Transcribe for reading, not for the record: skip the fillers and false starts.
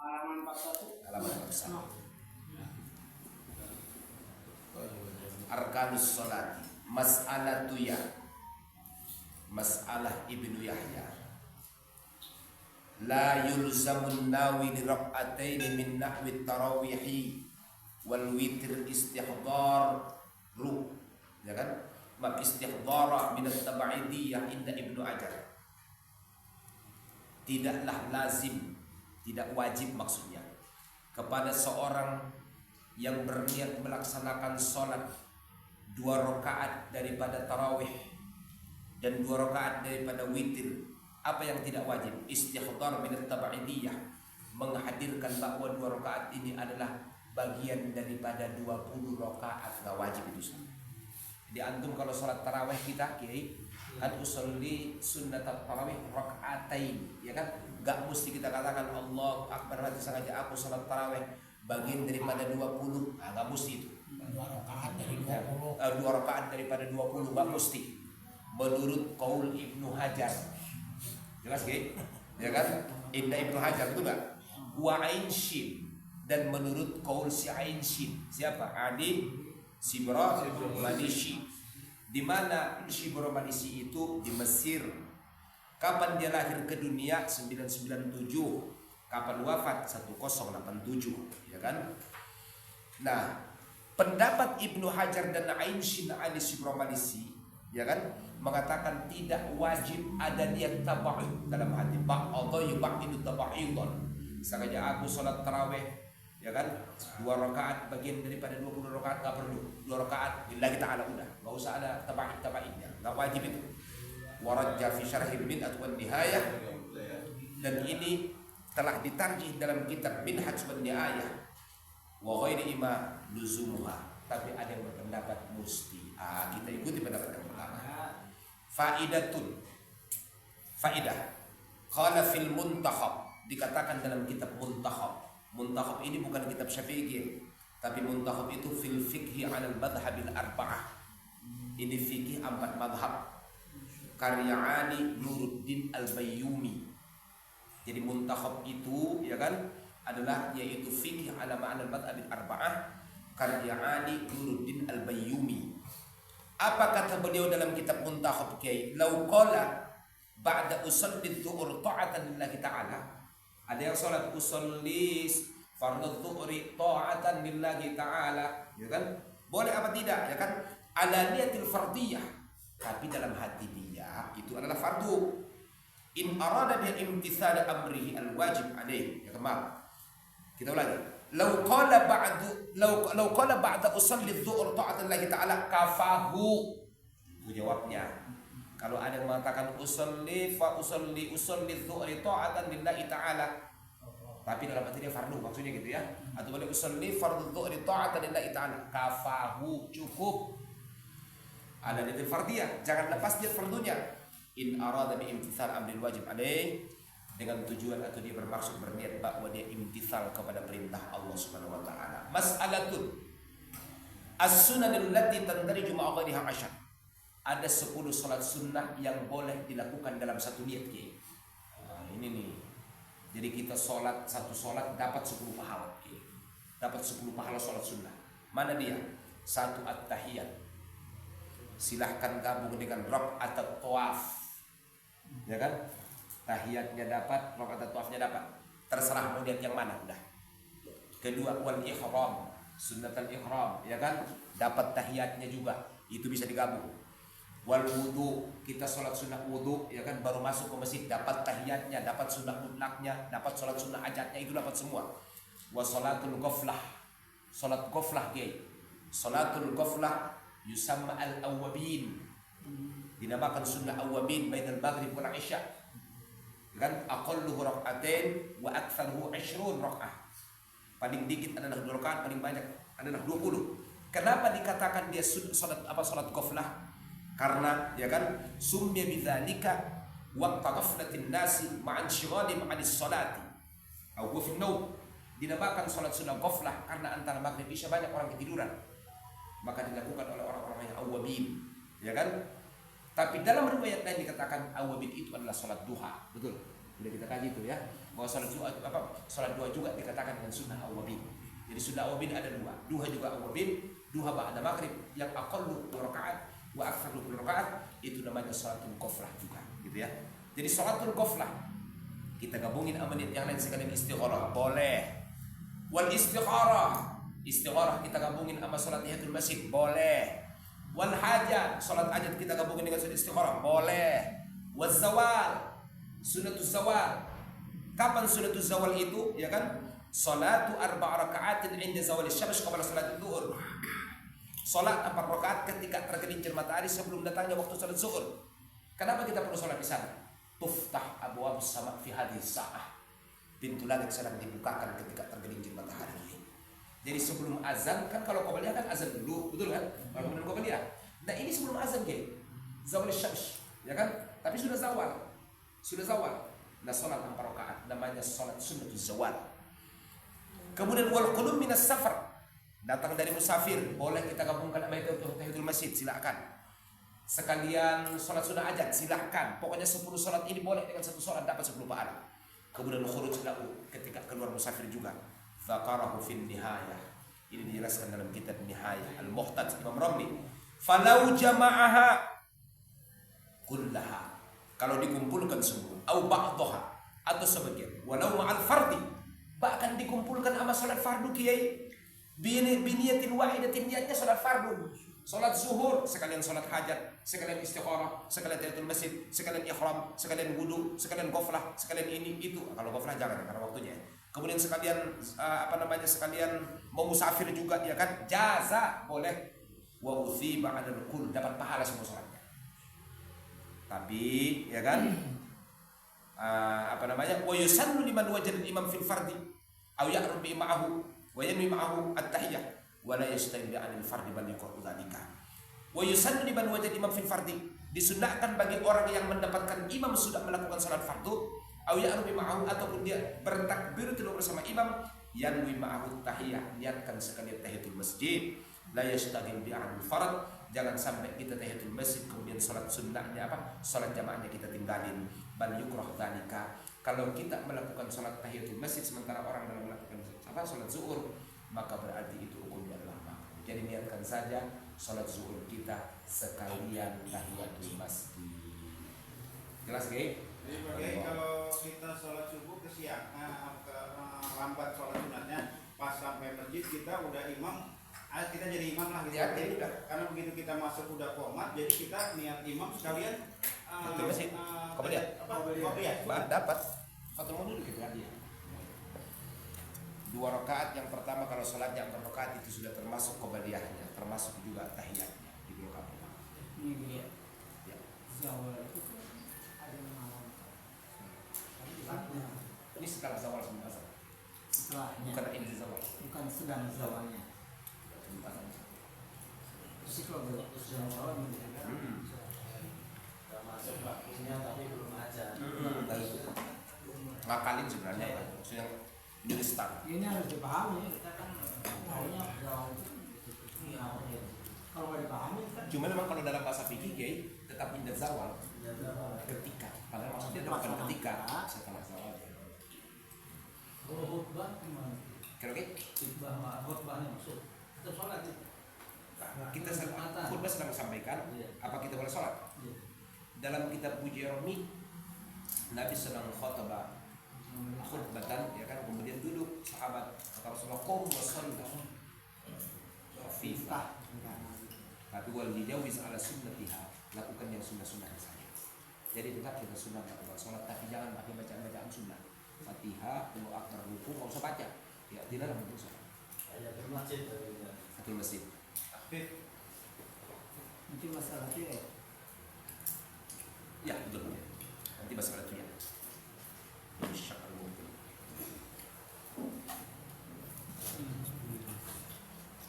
Halaman 41. Arkanus Salat, mas'alatu ya, mas'alah Ibnu Yahya. La yulzamun nawi li rak'ataini min nahwi tarawihi wal witr istihdar ruh, ya kan? Mak istihdara min at-tabaidiyah inda Ibnu Hajar. Tidaklah lazim, tidak wajib maksudnya, kepada seorang yang berniat melaksanakan sholat 2 rakaat daripada tarawih dan 2 rakaat daripada witir. Apa yang tidak wajib? Istihdar min at-tabaidiyah, menghadirkan bahwa 2 rakaat ini adalah bagian daripada 20 rakaat. Gak wajib itu. Jadi antum kalau sholat tarawih kita kiai kan usolli sunnat tarawih rakaatain, ya kan? Gak mesti kita katakan Allah Akbar nanti sengaja aku sholat tarawih bagian daripada 20. Nah, gak mesti itu. 2 rakaat dari 20. 2 rakaat daripada 20 gak mesti. Menurut qaul Ibnu Hajar. Jelas kiai? Ya kan? Indah Ibnu Hajar itu enggak? Wa Ain Shin, dan menurut qaul si Ain Shin. Siapa? Adi Sibra Manisi. Di mana Sibra Manisi itu di Mesir. Kapan dia lahir ke dunia? 997. Kapan wafat? 1087, ya kan? Nah, pendapat Ibnu Hajar dan Ain Shin Adi Sibra Manisi, ya kan, mengatakan tidak wajib ada niat tabaud dalam hati. Ba'dha yuba'idu taba'idan. Sengaja aku sholat tarawih, ya kan, 2 rakaat bagian daripada 20 rakaat, gak perlu 2 rakaat lillahi ta'ala, udah gak usah ada tabaidnya, gak wajib itu. Warajja fi syarhil bid'ah wan nihayah, dan ini telah ditarjih dalam kitab Minhaj wan Nihayah wa ghairi ima luzumuha, tapi ada yang berpendapat musti. Kita ikuti pendapat yang pertama. Faidah qala fil muntakhab, dikatakan dalam kitab muntakhab. Muntakhab ini bukan kitab Syafi'i, tapi muntakhab itu fil fiqhi 'ala al-madhhabil arba'ah. Ini fikih 4 madhab. Karya Ali Nuruddin Al-Bayyumi. Jadi muntakhab itu, ya kan, adalah yaitu fikih 'ala ma'na al-madhhabil arba'ah karya Ali Nuruddin Al-Bayyumi. Apa kata beliau dalam kitab muntakhab kiai? Lau qala ba'da usalli dhuhr ta'atan lillahi ta'ala. Ada yang sholat usolli fardhu dhuhri ta'atan lillahi ta'ala, ya kan? Boleh apa tidak, ya kan? Ala niyatil fardiyah, tapi dalam hati dia itu adalah fardu. In arada bi imtithal amrihi alwajib alaihi, ya kan? Kita ulangi. Lau qala ba'da usolli dhuhr ta'atan lillahi ta'ala kafahu. Itu jawabnya. Kalau ada yang mengatakan usolli dhuhri ta'atan lillahi ta'ala, tapi dalam hati dia fardu, maksudnya gitu ya. Atau boleh usolli fardhu dhuhri ta'atan lillahi ta'ala, kafahu, cukup. Ada niat fardiyah, jangan lepas niat fardunya. In arada bi imtithal amril wajib alaih, dengan tujuan atau dia bermaksud berniat bahwa dia imtithal kepada perintah Allah Subhanahu wa taala. Mas'alatun as-sunanul lati tandariju ma'a ghairiha 'ashar. Ada 10 salat sunnah yang boleh dilakukan dalam satu niat, kiai. Nah, ini nih. Jadi kita salat satu salat dapat 10 pahala, kiai. Dapat 10 pahala salat sunnah. Mana dia? 1 at-tahiyat. Silahkan gabung dengan rakaat at-tawaf. Ya kan? Tahiyatnya dapat, rakaat at-tawafnya dapat. Terserah mau niat yang mana, udah. Kedua, wal ihram, sunnatul ihram, ya kan? Dapat tahiyatnya juga. Itu bisa digabung. Wal wudu, kita sholat sunnah wudu, ya kan, baru masuk ke masjid dapat tahiyatnya, dapat sunnah mutlaknya, dapat sholat sunnah hajatnya, itu dapat semua. Wa sholatul ghaflah, sholat ghaflah kiai. Sholatul ghaflah yusamma al-awwabin, dinamakan sunnah awwabin bainal maghrib wal isya, ya kan? Aqalluhu rak'atain wa aktsaruhu 20 rak'ah. Paling dikit adalah 2 rakaat, paling banyak adalah 20. Kenapa dikatakan dia salat ghaflah? Karena, ya kan, summiya bidzalika waqta ghaflatin nasi ma'an shighalim 'anis salati aw huwa fi an-naum. Dinamakan salat sunnah ghaflah karena antara maghrib isya banyak orang ketiduran, maka dilakukan oleh orang-orang yang awwabin, ya kan? Tapi dalam riwayat lain dikatakan awwabin itu adalah salat duha. Betul? Sudah kita kaji itu ya. Bahwa salat dua juga dikatakan dengan sunnah awwabin. Jadi sunnah awwabin ada dua. Duha juga awwabin, duha ba'da maghrib yang aqallu 2 rakaat wa aktsaru 2 rakaat itu namanya salatul ghaflah juga, gitu ya. Jadi salatul ghaflah kita gabungin sama niat yang lain sekalian istigharah, boleh. Wal istigharah kita gabungin sama salat tahiyatul masjid, boleh. Wal hajat, salat hajat kita gabungin dengan salat istigharah, boleh. Waz zawal, sunnatus zawal. Kapan sunnatus zawal itu? Ya kan? Salatu 4 raka'atin 'inda zawal asy-syams qabla salat zuhur. Salat 4 rakaat ketika tergelincir matahari sebelum datangnya waktu salat zuhur. Kenapa kita perlu salat di sana? Tuftah abwaabus sama' fi hadhihi sa'ah. Pintu langit sedang dibukakan ketika tergelincir matahari. Jadi sebelum azan, kan kalau qabliyah kan azan dulu, betul kan? Kalau kemudian qabliyah. Nah, ini sebelum azan ke zawal asy-syams, ya kan? Tapi sudah zawal. Sudah zawal. Nah, salat 4 rakaat namanya salat sunnatuz zawal. Kemudian wal qulum minas safar. Datang dari musafir, boleh kita gabungkan sama tahiyatul masjid, silakan. Sekalian salat sunnah ajat, silakan. Pokoknya 10 salat ini boleh dengan satu salat dapat 10 pahala. Kemudian khuruj lahu ketika keluar musafir juga. Dzakarahu fin nihayah. Ini dijelaskan dalam kitab Nihayah Al-Muhtaj Imam Ramli. Falau jama'aha kullaha. Kalau dikumpulkan semua, au ba'daha atau sebagian, walau ma'al fardi, bahkan dikumpulkan sama salat fardu kiai, biniyatin wahidatin, niatnya salat fardu, salat zuhur, sekalian salat hajat, sekalian istikharah, sekalian tahiyatul masjid, sekalian ihram, sekalian wudu, sekalian ghaflah, sekalian ini itu. Kalau ghaflah jangan karena waktunya. Kemudian sekalian sekalian mau musafir juga, ya kan, jaza boleh, wa uthiba 'alal kull, dapat pahala semua salatnya. Tapi ya kan wa yusannu liman wajada imam fil fardi aw ya'ruf bi ma'ahu wa yanwi ma'ahu at-tahiyyah wa la yastahil bi 'anil fardi bal yaqulu dzalika. Wa yusannu liman wajada imam fil fardi, disunnahkan bagi orang yang mendapatkan imam sudah melakukan salat fardu, aw ya'ruf bi ma'ahu, ataupun dia bertakbir dulu bersama imam, yanwi ma'ahu at-tahiyyah, niatkan sekalian tahiyatul masjid, la yastahil bi 'anil fard. Jangan sampai kita tahiyatul masjid kemudian salat sunnahnya salat jamaahnya kita tinggalin. Bal yukrah dzalika. Kalau kita melakukan salat tahiyatul masjid sementara orang dalam melakukan salat zuhur, maka berarti itu hukumnya adalah makruh. Jadi niatkan saja salat zuhur kita sekalian tahiyatul masjid. Jelas nggih? Jadi kalau kita sholat subuh lambat sholat sunatnya, pas sampai masjid kita udah imam, kita jadi imam lah gitu. Ya, karena begitu kita masuk udah qomat, jadi kita niat imam sekalian masjid. Qabliyah. Dapat. Fatul dulu gitu kan. 2 rakaat yang pertama kalau salatnya 4 rakaat itu sudah termasuk qabliyahnya, termasuk juga tahiyatnya di rakaat pertama. Ini dia. Ya. Zawal itu ada nama. Ini setelah zawal sebelum azan. Setelahnya. Bukan ini zawal. Bukan sedang zawalnya. Terus kalau sedang zawal ini kan. Masuk bagusnya tapi belum aja. Ngakalin sebenarnya ya. Maksudnya ini start. Ini harus dipahami. Kita kan tahunya zawal itu. Iya. Kalau nggak dipahami kan. Cuma memang kalau dalam bahasa fikih kiai tetap indah zawal ketika. Padahal maksudnya bukan ketika setelah zawal. Kalau khutbah gimana? Kira-kira Khutbahnya masuk. Kita sholat itu. kita khutbah sedang sampaikan, apa kita boleh sholat? Dalam kitab Puji Romi, Nabi sedang khutbah khutbatan, ya kan, kemudian duduk sahabat kata Rasulullah, qum wa shallu khafifah, tapi wal yujawiz ala sunnatiha, lakukan yang sunnah-sunnah saja. Jadi tetap kita sunnah melakukan sholat, tapi jangan pakai bacaan-bacaan sunnah. Fatihah, Allahu akbar, ruku, nggak usah baca. Ya, tidak dalam bentuk sholat. Ayatul masjid dari Fatul masjid. Nanti masalah itu ya. Ya, betul. Nanti masalah itu ya.